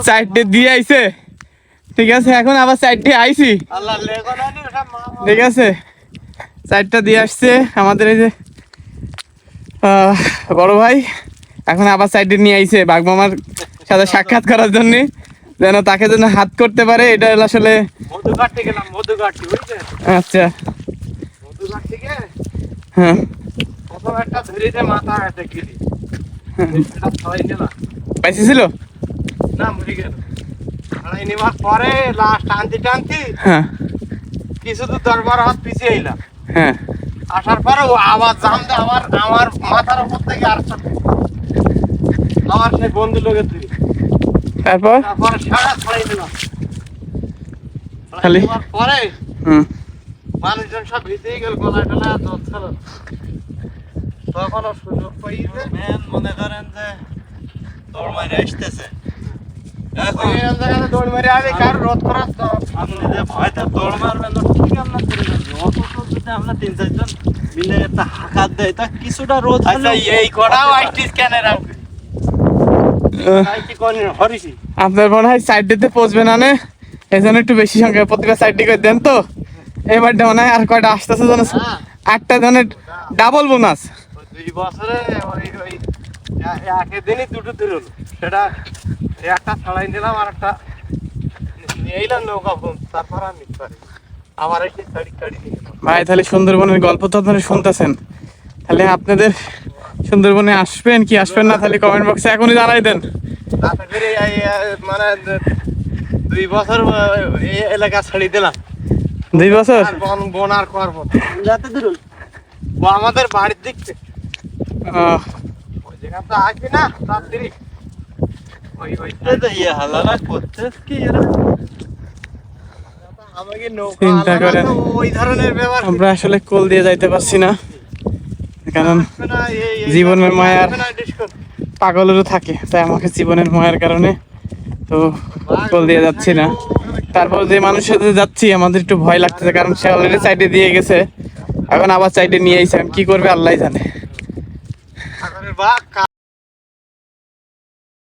সাইডে দিয়ে আইছে, ঠিক আছে। এখন আবার সাইডে আইছি, ঠিক আছে। সাইডটা দিয়ে আসছে আমাদের এই যে বড় ভাই। এখন আবার সাইডে নিয়ে আইছে বাঘ মামার সাথে সাক্ষাৎ করার জন্য, যেন তাকে যেন হাত করতে পারে। এটা আসলে আচ্ছা, হ্যাঁ পাইছিল না, মরে গেল। ছাড়াই নেওয়ার পরে লাস্ট টানতে হ্যাঁ কিছু দূর দরবার হাত পিছিয়ে এলাম। হ্যাঁ, আসার পরে ও আবার জামতে আমার মাথার উপর থেকে আর আমার সেই বন্ধু লোকের দিকে, তারপর তারপরে সারা ছড়াই দিলাম। খালি পরে মানুষজন সব ভিজেই গেল, গলায় টলায় জল ছিল। তখন সুযোগ পাইছে মনে করেন যে দৌড় মারে আসতেছে, দৌড় মারে আগে কার রোধ করার তো আপনি যে ভয়তে দৌড় মারবেন ঠিক আমরা করে যাবো। অথচ যদি আমরা 3-4 জন মিলে একটা হাকাত দেয় তা কিছুটা রোধ হলে এই কড়াও আইটি স্ক্যানার রাখবে। আপনার মনে হয় সাইড দিতে পৌঁছবে না, এই জন্য একটু বেশি সংখ্যা প্রতিটা সাইড দিকে দেন। তো এবার মনে হয় আর কয়টা আসতেছে যেন 8টা জনের ডাবল বোনাস। 2 বছরে ওই একের দিনই দুটো দিল, সেটা একটা ছাড়াই নিলাম আর একটা নিয়ে এলাম নৌকা। তারপর আমি পারি আমার একটি কাড়ি ভাই, তাহলে সুন্দরবনের গল্প তো আপনারা শুনতেছেন। তাহলে আপনাদের সুন্দরবনে আসবেন কি আসবেন না, তাহলে কমেন্ট বক্সে এখনই জানাই দেন। মানে 2 বছর এই এলাকা ছাড়ি দিলাম। 2 বছর বন আর করবো যাতে দিল আমাদের বাড়ির দিক থেকে ওই জায়গা তো আসবি না রাত্রি চিন্তা করেন। আমরা আসলে কোল দিয়ে যাইতে পারছি না, কারণ জীবনের মায়ার পাগলেরও থাকে, তাই আমাকে জীবনের মায়ার কারণে তো কোল দিয়ে যাচ্ছি না। তারপর যে মানুষের সাথে যাচ্ছি আমাদের একটু ভয় লাগতেছে, কারণ সে অলরেডি সাইডে দিয়ে গেছে, এখন আবার সাইডে নিয়ে আইছে। কি করবে আল্লাহ জানে।